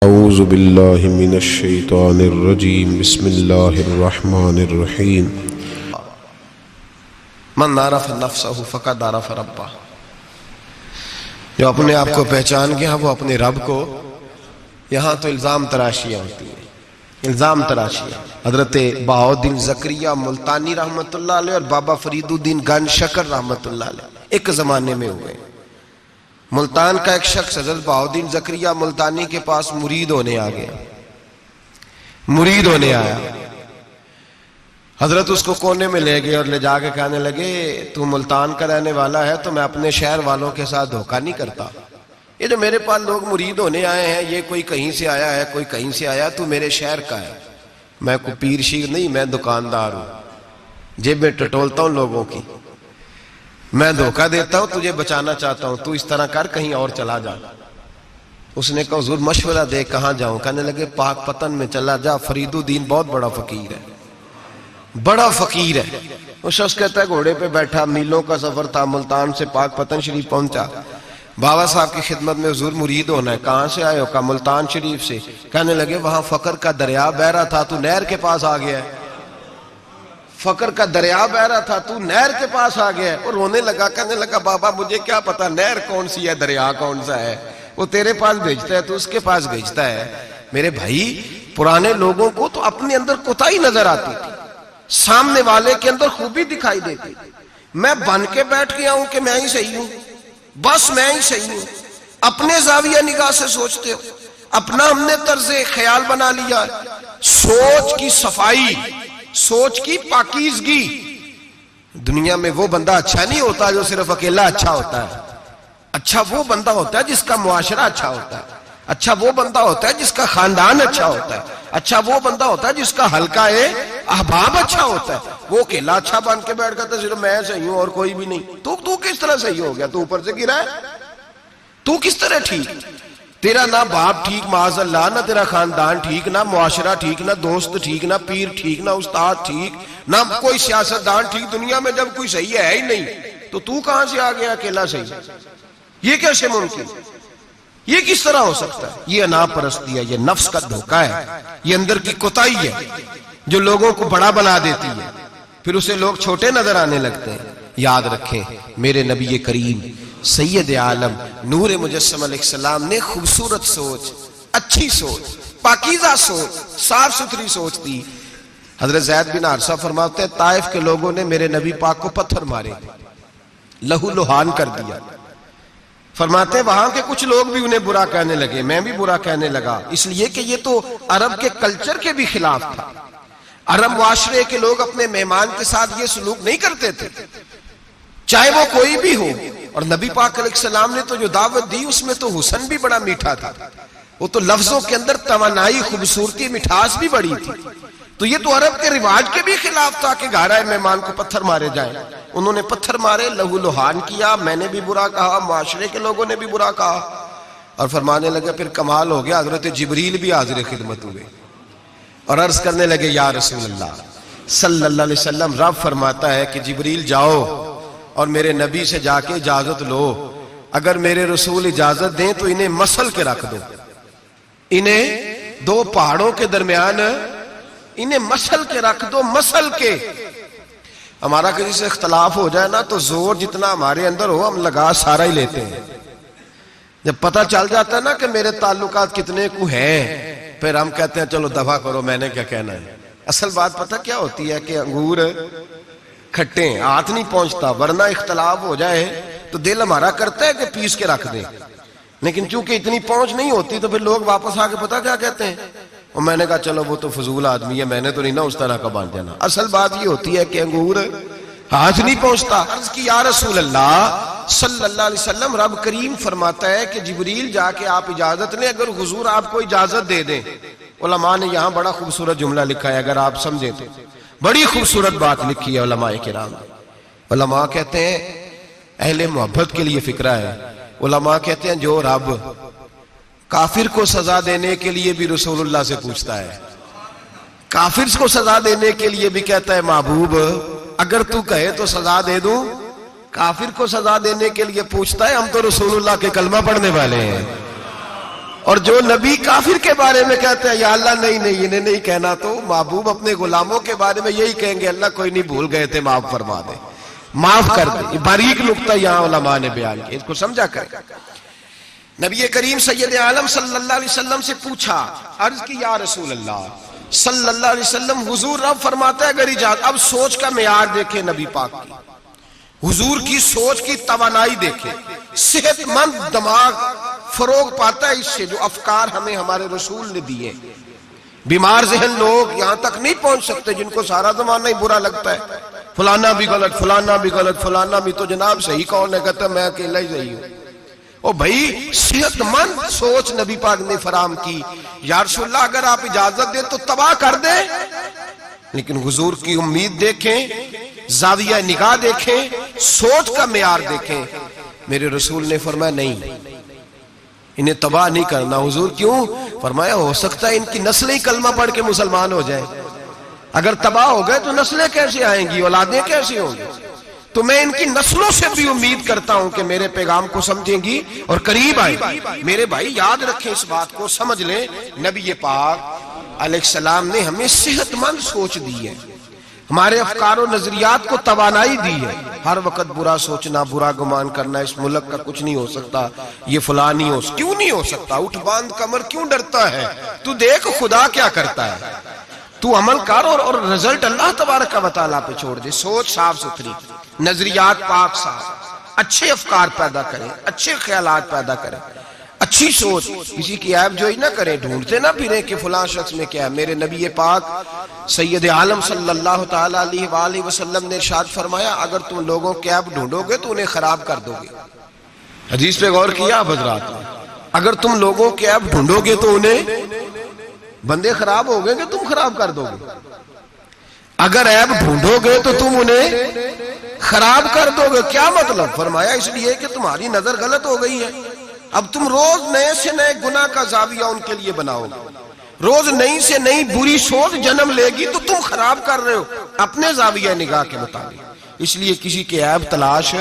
اعوذ باللہ من الشیطان الرجیم بسم اللہ الرحمن الرحیم من عرف نفسہ فقد عرف ربہ، جو اپنے آپ کو پہچان گیا وہ اپنے رب کو. یہاں تو الزام تراشیاں ہوتی ہیں، الزام تراشیاں. حضرت بہاؤالدین زکریا ملتانی رحمت اللہ علیہ اور بابا فرید الدین گنج شکر رحمت اللہ علیہ ایک زمانے میں ہوئے. ملتان کا ایک شخص حضرت بہاؤالدین زکریا ملتانی کے پاس مرید ہونے آ گیا، مرید ہونے آیا. حضرت اس کو کونے میں لے گئے اور لے جا کے کہنے لگے تو ملتان کا رہنے والا ہے تو میں اپنے شہر والوں کے ساتھ دھوکہ نہیں کرتا. یہ جو میرے پاس لوگ مرید ہونے آئے ہیں یہ کوئی کہیں سے آیا ہے کوئی کہیں سے آیا، تو میرے شہر کا ہے. میں کوئی پیر شیر نہیں، میں دکاندار ہوں، جیب میں ٹٹولتا ہوں لوگوں کی، میں دھوکہ دیتا ہوں، تجھے بچانا چاہتا ہوں، تو اس طرح کر کہیں اور چلا جا. اس نے کہا حضور مشورہ دے کہاں جاؤں؟ کہنے لگے پاک پتن میں چلا جا، فرید الدین بہت بڑا فقیر ہے، بڑا فقیر ہے. وہ شخص کہتا ہے گھوڑے پہ بیٹھا، میلوں کا سفر تھا، ملتان سے پاک پتن شریف پہنچا. بابا صاحب کی خدمت میں حضور مرید ہونا ہے. کہاں سے آئے ہو؟ کہا ملتان شریف سے. کہنے لگے وہاں فقر کا دریا بہ رہا تھا، تو نہر کے پاس آ گیا ہے. فقر کا دریا بہ رہا تھا تو نہر کے پاس آ گیا ہے. اور رونے لگا، کہنے لگا بابا مجھے کیا پتا نہر کون سی ہے دریا کون سا ہے، وہ تیرے پاس بھیجتا ہے تو اس کے پاس بھیجتا ہے. میرے بھائی پرانے لوگوں کو تو اپنے اندر کوتاہی نظر آتی تھی، سامنے والے کے اندر خوبی دکھائی دیتی. میں بن کے بیٹھ گیا ہوں کہ میں ہی صحیح ہوں، بس میں ہی صحیح ہوں. اپنے زاویہ نگاہ سے سوچتے ہو، اپنا ہم نے طرز خیال بنا لیا. سوچ کی صفائی، سوچ کی پاکیزگی. دنیا میں وہ بندہ اچھا نہیں ہوتا جو صرف اکیلا اچھا ہوتا ہے. اچھا وہ بندہ ہوتا ہے جس کا معاشرہ اچھا ہوتا ہے. اچھا وہ بندہ ہوتا ہے جس کا خاندان اچھا ہوتا ہے. اچھا وہ بندہ ہوتا ہے جس کا حلقہ احباب اچھا ہوتا ہے. وہ اکیلا اچھا بن کے بیٹھ گیا تھا صرف میں صحیح ہوں اور کوئی بھی نہیں. تو کس طرح صحیح ہو گیا؟ تو اوپر سے گرا ہے. تو کس طرح ٹھیک؟ تیرا نہ باپ ٹھیک معاذ اللہ، نہ تیرا خاندان ٹھیک، نہ معاشرہ ٹھیک، نہ دوست ٹھیک، نہ پیر ٹھیک، نہ استاد ٹھیک، نہ کوئی سیاستدان ٹھیک. دنیا میں جب کوئی صحیح ہے ہی نہیں تو کہاں سے آ گیا اکیلا صحیح؟ یہ کیسے ممکن؟ یہ کس طرح ہو سکتا ہے؟ یہ انا پرستی ہے، یہ نفس کا دھوکہ ہے، یہ اندر کی کوتاہی ہے جو لوگوں کو بڑا بنا دیتی ہے، پھر اسے لوگ چھوٹے نظر آنے لگتے ہیں. یاد رکھیں میرے نبی کریم سید عالم نور مجسم علیہ السلام نے خوبصورت سوچ، اچھی سوچ، پاکیزہ سوچ، صاف ستھری سوچ دی. حضرت زید بن حارثہ فرماتے ہیں طائف کے لوگوں نے میرے نبی پاک کو پتھر مارے، لہو لہان کر دیا. فرماتے ہیں وہاں کے کچھ لوگ بھی انہیں برا کہنے لگے، میں بھی برا کہنے لگا، اس لیے کہ یہ تو عرب کے کلچر کے بھی خلاف تھا. عرب معاشرے کے لوگ اپنے مہمان کے ساتھ یہ سلوک نہیں کرتے تھے، چاہے وہ کوئی بھی ہو. اور نبی پاک علیہ السلام نے تو جو دعوت دی اس میں تو حسن بھی بڑا میٹھا تھا، وہ تو لفظوں کے اندر توانائی، خوبصورتی، مٹھاس بھی بڑی تھی. تو یہ تو عرب کے رواج کے بھی خلاف تھا کہ گھر آئے مہمان کو پتھر مارے جائیں. انہوں نے پتھر مارے، لہو لہان کیا، میں نے بھی برا کہا، معاشرے کے لوگوں نے بھی برا کہا. اور فرمانے لگے پھر کمال ہو گیا، حضرت جبریل بھی حاضر خدمت ہوئے اور عرض کرنے لگے یا رسول اللہ صلی اللہ علیہ وسلم، رب فرماتا ہے کہ جبریل جاؤ اور میرے نبی سے جا کے اجازت لو، اگر میرے رسول اجازت دیں تو انہیں مسل کے رکھ دو، انہیں دو پہاڑوں کے درمیان انہیں مسل کے رکھ دو. مسل کے ہمارا کسی سے اختلاف ہو جائے نا تو زور جتنا ہمارے اندر ہو ہم لگا سارا ہی لیتے ہیں. جب پتہ چل جاتا ہے نا کہ میرے تعلقات کتنے کو ہیں پھر ہم کہتے ہیں چلو دفع کرو، میں نے کیا کہنا ہے. اصل بات پتہ کیا ہوتی ہے کہ انگور کھٹے ہیں، ہاتھ نہیں پہنچتا، ورنہ اختلاف ہو جائے تو دل ہمارا کرتا ہے کہ پیس کے رکھ دیں، لیکن چونکہ اتنی پہنچ نہیں ہوتی تو پھر لوگ واپس آ کے پتہ کیا کہتے ہیں، اور میں نے کہا چلو وہ تو فضول آدمی ہے، میں نے تو نہیں نا اس طرح کا باندھ جانا. اصل بات یہ ہوتی ہے کہ انگور ہاتھ نہیں پہنچتا. عرض کی یا رسول اللہ صلی اللہ علیہ وسلم، رب کریم فرماتا ہے کہ جبریل جا کے آپ اجازت لیں، اگر حضور آپ کو اجازت دے دیں. علماء نے یہاں بڑا خوبصورت جملہ لکھا ہے، اگر آپ سمجھیں تو بڑی خوبصورت بات لکھی ہے علماء کرام. علماء کہتے ہیں اہل محبت کے لیے فکرہ ہے. علماء کہتے ہیں جو رب کافر کو سزا دینے کے لیے بھی رسول اللہ سے پوچھتا ہے، کافر کو سزا دینے کے لیے بھی کہتا ہے محبوب اگر تو کہے تو سزا دے دوں، کافر کو سزا دینے کے لیے پوچھتا ہے. ہم تو رسول اللہ کے کلمہ پڑھنے والے ہیں، اور جو نبی کافر کے بارے میں کہتے ہیں یا اللہ نہیں انہیں نہیں کہنا، تو محبوب اپنے غلاموں کے بارے میں یہی کہیں گے اللہ کوئی نہیں، بھول گئے تھے، معاف فرما دے، معاف کر دے۔ یہ باریک نقطہ یہاں علماء نے بیان کیا، اس کو سمجھا کریں۔ نبی کریم سید عالم صلی اللہ علیہ وسلم سے پوچھا، عرض کی یا رسول اللہ صلی اللہ علیہ وسلم، حضور رب فرماتا ہے اگر اجازت، اب سوچ کا معیار دیکھیں نبی پاک کی، حضور کی سوچ کی توانائی دیکھیں، صحت مند دماغ فروغ پاتا ہے اس سے جو افکار ہمیں ہمارے رسول نے دیے۔ بیمار ذہن لوگ یہاں تک نہیں پہنچ سکتے جن کو سارا زمانہ ہی برا لگتا ہے، فلانا بھی غلط، فلانا بھی غلط، فلانا بھی، تو جناب صحیح کون ہے؟ کہتا ہے میں اکیلا ہی صحیح ہوں۔ او بھائی صحت مند سوچ نبی پاک نے فراہم کی، یا رسول اللہ اگر آپ اجازت دیں تو تباہ کر دیں، لیکن حضور کی امید دیکھیں، زاویہ نگاہ دیکھیں، سوچ کا معیار دیکھیں۔ میرے رسول نے فرمایا نہیں، انہیں تباہ نہیں کرنا۔ حضور کیوں؟ فرمایا ہو سکتا ہے ان کی نسلیں کلمہ پڑھ کے مسلمان ہو جائیں، اگر تباہ ہو گئے تو نسلیں کیسے آئیں گی، اولادیں کیسے ہوں گی؟ تو میں ان کی نسلوں سے بھی امید کرتا ہوں کہ میرے پیغام کو سمجھیں گی اور قریب آئیں گی۔ میرے بھائی یاد رکھیں اس بات کو، سمجھ لیں نبی پاک علیہ السلام نے ہمیں صحت مند سوچ دی ہے، ہمارے افکار و نظریات کو توانائی دی ہے۔ ہر وقت برا سوچنا، برا گمان کرنا، اس ملک کا کچھ نہیں ہو سکتا، یہ فلاں نہیں ہو سکتا، کیوں نہیں ہو سکتا؟ اٹھ باندھ کمر کیوں ڈرتا ہے؟ تو دیکھ خدا کیا کرتا ہے، تو عمل کر اور رزلٹ اللہ تبارک و تعالیٰ پہ چھوڑ دے۔ سوچ صاف ستھری، نظریات پاک صاف، اچھے افکار پیدا کریں، اچھے خیالات پیدا کریں، اچھی سوچ، کسی کی عیب جوئی نہ کریں، ڈھونڈتے نہ پھریں کہ فلاں شخص میں کیا ہے۔ میرے نبی پاک سید عالم صلی اللہ تعالی علیہ وآلہ وسلم نے ارشاد فرمایا اگر تم لوگوں کے عیب ڈھونڈو گے تو انہیں خراب کر دو گے۔ حدیث پہ غور کیا آپ حضرات؟ اگر تم لوگوں کے عیب ڈھونڈو گے تو انہیں، بندے خراب ہو گئے کہ تم خراب کر دو گے؟ اگر عیب ڈھونڈو گے تو تم انہیں خراب کر دو گے۔ کیا مطلب؟ فرمایا اس لیے کہ تمہاری نظر غلط ہو گئی ہے، اب تم روز نئے سے نئے گناہ کا زاویہ ان کے لیے بناؤ گے، روز نئی سے نئی بری سوچ جنم لے گی تو تم خراب کر رہے ہو اپنے زاویہ نگاہ کے مطابق۔ اس لیے کسی کے عیب تلاش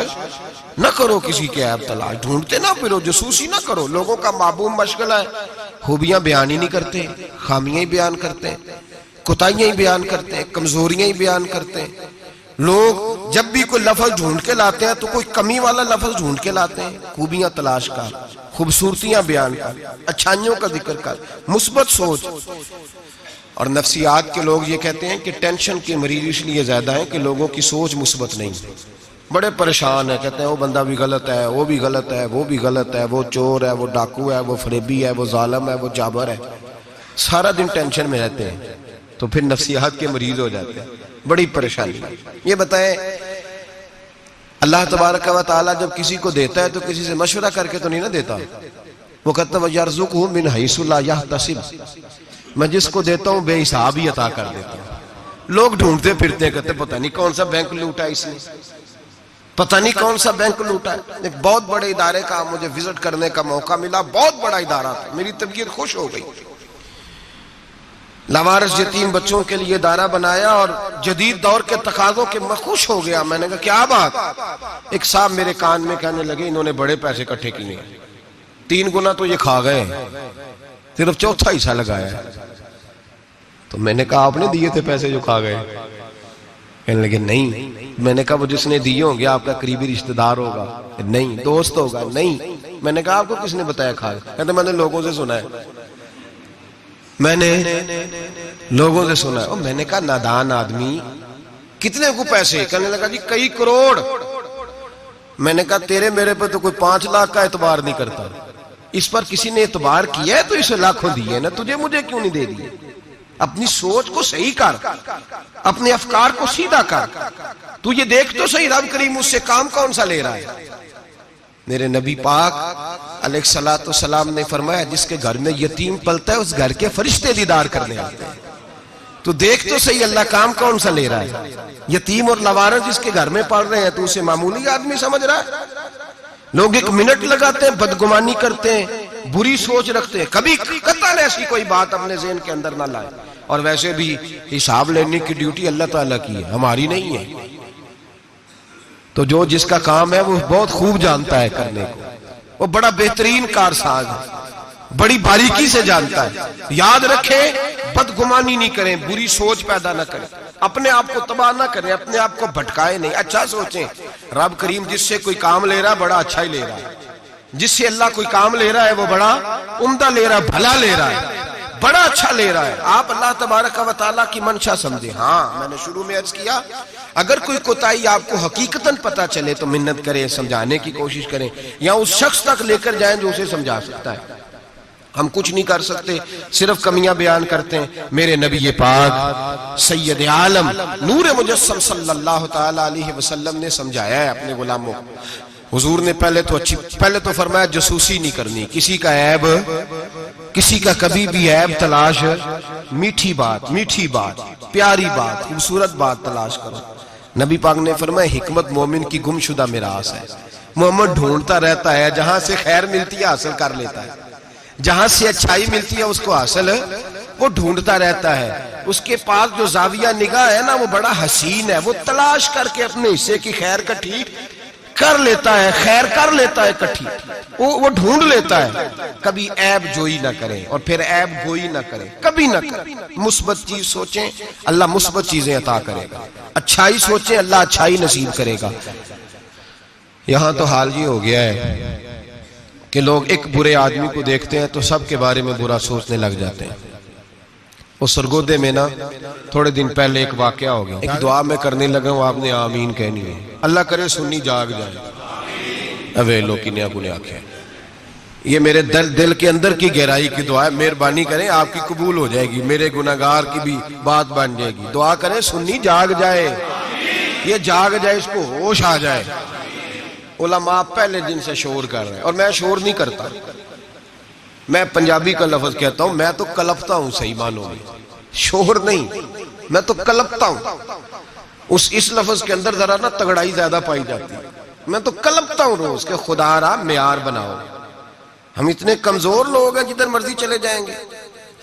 نہ کرو، کسی کے عیب تلاش ڈھونڈتے نہ پھرو، جاسوسی نہ کرو۔ لوگوں کا معمول مشغلہ ہے، خوبیاں بیان ہی نہیں کرتے، خامیاں ہی بیان کرتے ہیں، کوتاہیاں ہی بیان کرتے ہیں، کمزوریاں ہی بیان کرتے ہیں۔ لوگ جب بھی کوئی لفظ ڈھونڈ کے لاتے ہیں تو کوئی کمی والا لفظ ڈھونڈ کے لاتے ہیں، خوبیاں تلاش کر، خوبصورتیاں بیان کر، اچھائیوں کا ذکر کر، مثبت سوچ۔ اور نفسیات کے لوگ یہ کہتے ہیں کہ ٹینشن کے مریض اس لیے زیادہ ہیں کہ لوگوں کی سوچ مثبت نہیں، بڑے پریشان ہیں، کہتے ہیں وہ بندہ بھی غلط ہے، وہ بھی غلط ہے، وہ بھی غلط ہے، وہ چور ہے، وہ ڈاکو ہے، وہ فریبی ہے، وہ ظالم ہے، وہ جابر ہے، سارا دن ٹینشن میں رہتے ہیں، تو پھر نفسیات کے مریض ہو جاتے ہیں، بڑی پریشانی۔ یہ بتائیں اللہ تبارک و تعالیٰ جب کسی کو دیتا ہے تو کسی سے مشورہ کر کے تو نہیں نہ دیتا، وہ کہتا ہے وَيَرْزُقْهُ مِنْ حَيْثُ لَا يَحْتَسِبُ، میں جس کو دیتا ہوں بے حساب ہی عطا کر دیتا ہوں۔ لوگ ڈھونڈتے پھرتے ہیں، کہتے پتہ نہیں کون سا بینک لوٹا اس نے، پتہ نہیں کون سا بینک لوٹا ہے۔ ایک بہت بڑے ادارے کا مجھے وزٹ کرنے کا موقع ملا، بہت بڑا ادارہ تھا، میری طبیعت خوش ہو گئی۔ لاوارث یتیم بچوں کے لیے ادارہ بنایا اور جدید دور کے تقاضوں کے میں خوش ہو گیا۔ میں نے کہا کیا بات؟ ایک صاحب میرے کان میں کہنے لگے انہوں نے بڑے پیسے اکٹھے کیے، 3 گنا تو یہ کھا گئے، صرف 1/4 حصہ لگایا ہے۔ تو میں نے کہا آپ نے دیے تھے پیسے جو کھا گئے؟ کہنے لگے نہیں۔ میں نے کہا وہ جس نے دیے ہوں گے آپ کا قریبی رشتہ دار ہوگا؟ نہیں۔ دوست ہوگا؟ نہیں۔ میں نے کہا آپ کو کس نے بتایا کھا گئے؟ کہتے میں نے لوگوں سے سنا ہے، میں نے لوگوں سے سنا ہے۔ میں نے کہا نادان آدمی، کتنے کو پیسے؟ کہنے لگا جی کئی کروڑ۔ میں نے کہا تیرے میرے پہ تو کوئی 5 لاکھ کا اعتبار نہیں کرتا، اس پر کسی نے اعتبار کیا ہے تو اسے لاکھوں دیے نا، تجھے مجھے کیوں نہیں دے دیے؟ اپنی سوچ کو صحیح کر، اپنے افکار کو سیدھا کر، تو یہ دیکھ تو صحیح رب کریم اس سے کام کون سا لے رہا ہے۔ میرے نبی پاک علیہ السلام نے فرمایا جس کے گھر میں یتیم پلتا ہے اس گھر کے فرشتے دیدار کرنے آتے ہیں۔ تو دیکھ تو صحیح اللہ کام کون سا لے رہا ہے۔ یتیم اور لوارث جس کے گھر میں پڑھ رہے ہیں تو اسے معمولی آدمی سمجھ رہا ہے؟ لوگ 1 منٹ لگاتے ہیں، بدگمانی کرتے ہیں، بری سوچ رکھتے ہیں، کبھی قطعاً ایسی کوئی بات اپنے ذہن کے اندر نہ لائے۔ اور ویسے بھی حساب لینے کی ڈیوٹی اللہ تعالیٰ کی ہے، ہماری نہیں ہے۔ تو جو جس کا کام ہے وہ بہت خوب جانتا ہے کرنے کو، وہ بڑا بہترین کارساز ہے۔ بڑی باریکی سے جانتا ہے. یاد رکھیں بدگمانی نہیں کریں, بری سوچ پیدا نہ کریں, اپنے آپ کو تباہ نہ کریں, اپنے آپ کو بھٹکائیں نہیں, اچھا سوچیں. رب کریم جس سے کوئی کام لے رہا ہے بڑا اچھا ہی لے رہا ہے, جس سے اللہ کوئی کام لے رہا ہے وہ بڑا عمدہ لے رہا ہے, بھلا لے رہا ہے, بڑا اچھا لے رہا ہے. آپ اللہ تبارک و تعالیٰ کی منشا سمجھیں. ہاں میں نے شروع میں عرض کیا اگر کوئی کوتاہی آپ کو حقیقتاً پتہ چلے تو منت کریں, سمجھانے کی کوشش کریں, یا اس شخص تک لے کر جائیں جو اسے سمجھا سکتا ہے. ہم کچھ نہیں کر سکتے, صرف کمیاں بیان کرتے ہیں. میرے نبی پاک سید عالم نور مجسم صلی اللہ تعالی علیہ وسلم نے سمجھایا ہے اپنے غلاموں کو. حضور نے پہلے تو فرمایا جاسوسی نہیں کرنی, کسی کا عیب, کسی کا کبھی بھی عیب تلاش, میٹھی بات, پیاری بات, خوبصورت بات تلاش کرو. نبی پاک نے فرمایا حکمت مومن کی گمشدہ میراث ہے. محمد ڈھونڈتا رہتا ہے, جہاں سے خیر ملتی ہے حاصل کر لیتا ہے, جہاں سے اچھائی ملتی ہے اس کو حاصل وہ ڈھونڈتا رہتا ہے. اس کے پاس جو زاویہ نگاہ ہے نا وہ بڑا حسین ہے, وہ تلاش کر کے اپنے حصے کی خیر کٹھی کر لیتا ہے, خیر کر لیتا ہے کٹھی, وہ ڈھونڈ لیتا ہے. کبھی عیب جوئی نہ کریں اور پھر عیب گوئی نہ کریں, کبھی نہ کریں. مثبت چیز سوچیں اللہ مثبت چیزیں عطا کرے گا, اچھائی سوچیں اللہ اچھائی نصیب کرے گا. یہاں تو حال یہ ہو گیا ہے کہ لوگ ایک برے آدمی کو دیکھتے ہیں تو سب کے بارے میں برا سوچنے لگ جاتے ہیں. وہ سرگودے میں نا تھوڑے دن پہلے ایک واقعہ ہو گیا, ایک دعا میں کرنے لگا ہوں, آپ نے آمین کہنی ہے. اللہ کرے سنی جاگ جائے. اویلو کی نیا گنیا کیا, یہ میرے دل کے اندر کی گہرائی کی دعا ہے, مہربانی کریں آپ کی قبول ہو جائے گی, میرے گناہگار کی بھی بات بن جائے گی. دعا کریں سنی جاگ جائے, یہ جاگ جائے, اس کو ہوش آ جائے. علماء پہلے دن سے شور کر رہے ہیں اور میں شور نہیں کرتا, میں پنجابی کا لفظ کہتا ہوں, میں تو کلپتا ہوں. صحیح معنوں میں شور نہیں, میں تو کلپتا ہوں. اس لفظ کے اندر ذرا نا تگڑائی زیادہ پائی جاتی ہے. میں تو کلپتا ہوں روز کہ خدا را معیار بناؤ. ہم اتنے کمزور لوگ ہیں جدھر مرضی چلے جائیں گے.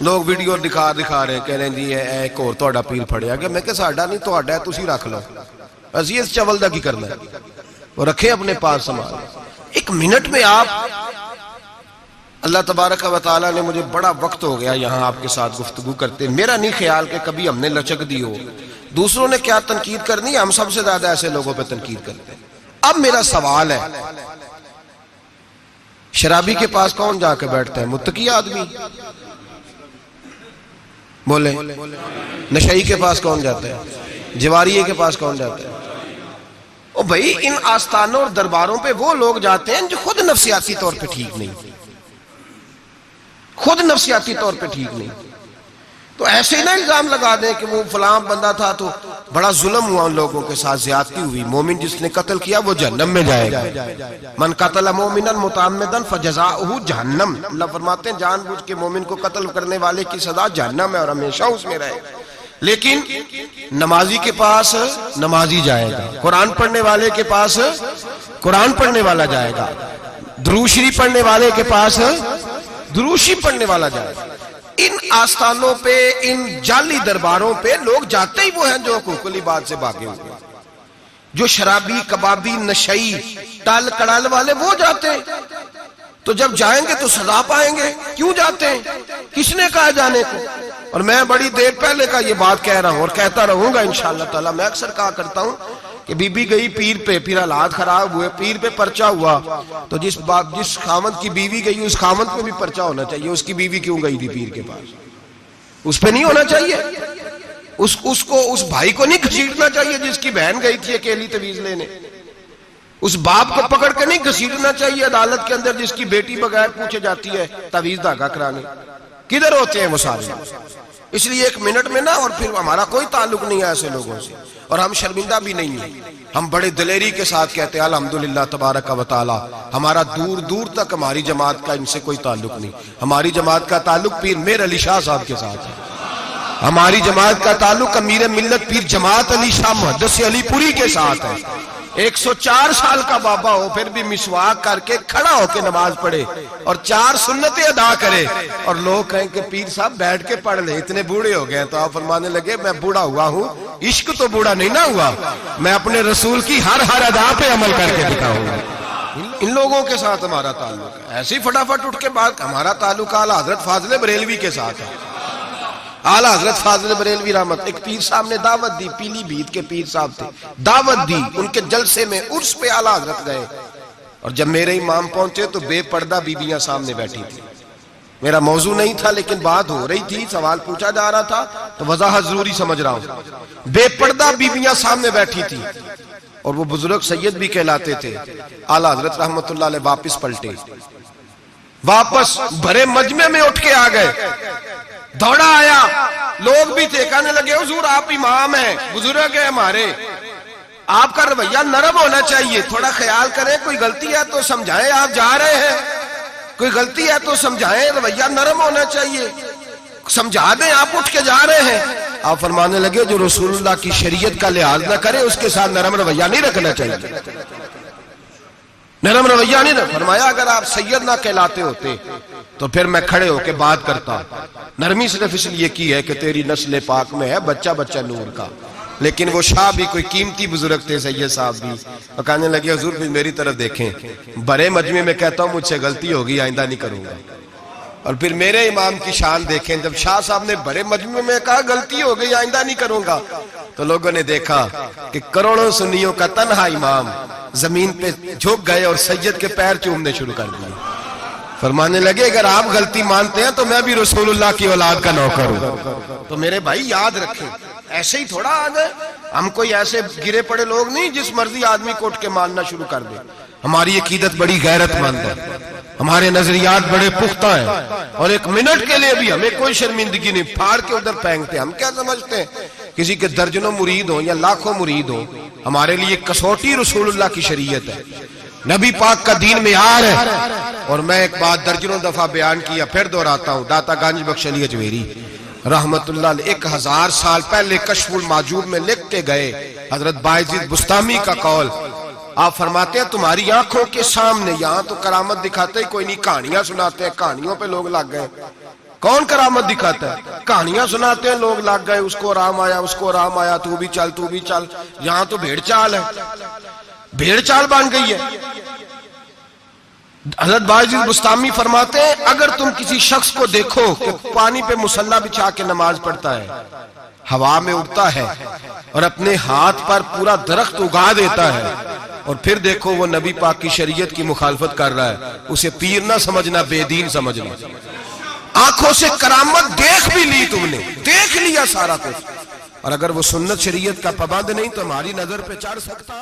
لوگ ویڈیو دکھا رہے ہیں, کہہ رہے ہیں جی ایک اور تہاڈا پیر پھڑیا گیا. میں کہ ساڈا نہیں تہاڈا ہے, تسی رکھ لو, اسی اس چول دا کی کرنا ہے, وہ رکھیں اپنے پاس سنبھال. ایک منٹ میں آپ, اللہ تبارک و تعالیٰ نے مجھے بڑا وقت ہو گیا یہاں آپ کے ساتھ گفتگو کرتے, میرا نہیں خیال کہ کبھی ہم نے لچک دی ہو. دوسروں نے کیا تنقید کرنی ہے, ہم سب سے زیادہ ایسے لوگوں پہ تنقید کرتے ہیں. اب میرا سوال ہے, شرابی کے پاس کون جا کے بیٹھتا ہے؟ متقی آدمی. بولے نشئی کے پاس کون جاتا ہے؟ جواریے کے پاس کون جاتا ہے؟ او بھائی ان آستانوں اور درباروں پہ وہ لوگ جاتے ہیں جو خود نفسیاتی طور پہ ٹھیک نہیں, خود نفسیاتی طور پہ ٹھیک نہیں. تو ایسے نہ الزام لگا دیں کہ وہ فلاں بندہ تھا تو بڑا ظلم ہوا, ان لوگوں کے ساتھ زیادتی ہوئی. مومن جس نے قتل کیا وہ جہنم میں جائے گا. من قتل مومنا متعمدا فجزاؤہ جہنم. اللہ فرماتے ہیں جان بوجھ کے مومن کو قتل کرنے والے کی سزا جہنم ہے اور ہمیشہ اس میں رہے گا. لیکن نمازی کے پاس نمازی جائے گا, قرآن پڑھنے والے کے پاس قرآن پڑھنے والا جائے گا, درود شریف پڑھنے والے کے پاس درود شریف پڑھنے والا جائے گا. ان آستانوں پہ, ان جعلی درباروں پہ لوگ جاتے ہی وہ ہیں جو حقوق العباد سے بھاگے ہوئے, جو شرابی, کبابی, نشئی, ٹال کڑال والے وہ جاتے ہیں. تو جب جائیں گے تو سزا پائیں گے. کیوں جاتے ہیں؟ کس نے کہا جانے کو؟ اور میں بڑی دیر پہلے کا یہ بات کہہ رہا ہوں اور کہتا رہوں گا انشاءاللہ تعالی. میں اکثر کہا کرتا ہوں کہ بی بی گئی پیر پہ, پھر حالات خراب ہوئے, پیر پہ پرچہ ہوا, تو جس خامد کی بیوی گئی اس خامد پہ بھی پرچہ ہونا چاہیے. اس کی بیوی کیوں گئی تھی پیر کے پاس؟ اس پہ نہیں ہونا چاہیے. اس بھائی کو نہیں گھسیٹنا چاہیے جس کی بہن گئی تھی اکیلی تعویذ لینے. اس باپ کو پکڑ کے نہیں گھسیٹنا چاہیے عدالت کے اندر جس کی بیٹی بغیر پوچھے جاتی ہے تعویذ دھاگا کرانے. کدھر ہوتے ہیں وہ سارے؟ اس لیے ایک منٹ میں نا, اور پھر ہمارا کوئی تعلق نہیں ہے ایسے لوگوں سے, اور ہم شرمندہ بھی نہیں ہیں. ہم بڑے دلیری کے ساتھ کہتے ہیں الحمدللہ تبارک و تعالی ہمارا دور دور تک ہماری جماعت کا ان سے کوئی تعلق نہیں. ہماری جماعت کا تعلق پیر میر علی شاہ صاحب کے ساتھ ہے. ہماری جماعت کا تعلق امیر ملت پیر جماعت علی شاہ محدث علی پوری کے ساتھ ہے. 104 سال کا بابا ہو پھر بھی مسواک کر کے کھڑا ہو کے نماز پڑھے اور 4 سنتیں ادا کرے, اور لوگ کہیں کہ پیر صاحب بیٹھ کے پڑھ لے, اتنے بوڑھے ہو گئے. تو آپ فرمانے لگے میں بوڑھا ہوا ہوں, عشق تو بوڑھا نہیں نہ ہوا, میں اپنے رسول کی ہر ادا پہ عمل کر کے دکھاؤں گا. ان لوگوں کے ساتھ ہمارا تعلق ہے. ایسے ہی فٹافٹ اٹھ کے بات, ہمارا تعلق اعلیٰ حضرت فاضل بریلوی کے ساتھ ہے. اعلیٰ حضرت فاضل بریلوی رحمت, ایک پیر صاحب نے دعوت دی, پیلی بھیت کے پیر صاحب تھے, دعوت دی, ان کے جلسے میں عرس پہ اعلیٰ حضرت گئے, اور جب میرے امام پہنچے تو بے پردہ بیویاں سامنے بیٹھی تھی. میرا موضوع نہیں تھا لیکن بات ہو رہی تھی, سوال پوچھا جا رہا تھا تو وضاحت ضروری سمجھ رہا ہوں. بے پردہ بیویاں سامنے بیٹھی تھی, اور وہ بزرگ سید بھی کہلاتے تھے. اعلیٰ حضرت رحمت اللہ علیہ واپس پلٹے, واپس بھرے مجمع میں اٹھ کے آ گئے, دوڑا آیا, لوگ بھی تھے, کہنے لگے حضور آپ امام ہیں, بزرگ ہیں ہمارے, آپ کا رویہ نرم ہونا چاہیے, تھوڑا خیال کریں, کوئی غلطی ہے تو سمجھائیں, آپ جا رہے ہیں, کوئی غلطی ہے تو سمجھائیں, رویہ نرم ہونا چاہیے, سمجھا دیں, آپ اٹھ کے جا رہے ہیں. آپ فرمانے لگے جو رسول اللہ کی شریعت کا لحاظ نہ کرے اس کے ساتھ نرم رویہ نہیں رکھنا چاہیے, نرم رویہ نہیں رکھنا. فرمایا اگر آپ سید نہ کہلاتے ہوتے تو پھر میں کھڑے ہو کے بات کرتا. نرمی صرف اس لیے کی ہے کہ تیری نسل پاک میں ہے بچہ بچہ نور کا. لیکن وہ شاہ بھی کوئی قیمتی بزرگ تھے, سید صاحب بھی, وہ کہنے لگے حضور بھی میری طرف دیکھیں, بڑے مجمع میں کہتا ہوں مجھ سے غلطی ہوگی, آئندہ نہیں کروں گا. اور پھر میرے امام کی شان دیکھیں, جب شاہ صاحب نے بڑے مجمع میں کہا غلطی ہو گئی, آئندہ نہیں کروں گا, تو لوگوں نے دیکھا کہ کروڑوں سنیوں کا تنہا امام زمین پہ جھک گئے اور سید کے پیر چومنے شروع کر دیے. فرمانے لگے اگر آپ غلطی مانتے ہیں تو میں بھی رسول اللہ کی اولاد کا نوکر ہوں. تو میرے بھائی یاد رکھیں, ایسے ہی تھوڑا آ گئے ہم, کوئی ایسے گرے پڑے لوگ نہیں جس مرضی آدمی کو اٹھ کے ماننا شروع کر دے. ہماری عقیدت بڑی غیرت مند ہے, ہمارے نظریات بڑے پختہ ہیں, اور ایک منٹ کے لیے بھی ہمیں کوئی شرمندگی نہیں, پھاڑ کے ادھر پھینکتے. ہم کیا سمجھتے ہیں کسی کے درجنوں مرید ہوں یا لاکھوں مرید ہوں, ہمارے لیے کسوٹی رسول اللہ کی شریعت ہے, نبی پاک کا دین معیار ہے. اور میں ایک بات درجنوں دفعہ بیان کیا, پھر دہراتا ہوں, داتا گنج بخش علی اجمیری رحمت اللہ علیہ 1000 سال پہلے کشف الماجوب میں لکھ کے گئے, حضرت بایزید بستامی کا قول. آپ فرماتے ہیں تمہاری آنکھوں کے سامنے, یہاں تو کرامت دکھاتے ہی کوئی نہیں, کہانیاں سناتے ہیں, کہانیوں پہ لوگ لگ گئے. کون کرامت دکھاتا ہے؟ کہانیاں سناتے ہیں, لوگ لگ گئے, اس کو آرام آیا, اس کو آرام آیا, تو بھی چل, تو بھی چل. یہاں تو بھیڑ چال ہے, بھیڑ چال بن گئی ہے. حضرت بایزید بستامی فرماتے ہیں اگر تم کسی شخص کو دیکھو کہ پانی پہ مصلی بچھا کے نماز پڑھتا ہے, ہوا میں اڑتا ہے اور اپنے ہاتھ پر پورا درخت اگا دیتا ہے, اور پھر دیکھو وہ نبی پاک کی شریعت کی مخالفت کر رہا ہے, اسے پیر نہ سمجھنا, بے دین سمجھنا. آنکھوں سے کرامت دیکھ بھی لی تم نے, دیکھ لیا سارا کچھ, اور اگر وہ سنت شریعت کا پابند نہیں تو ہماری نظر پہ چڑھ سکتا.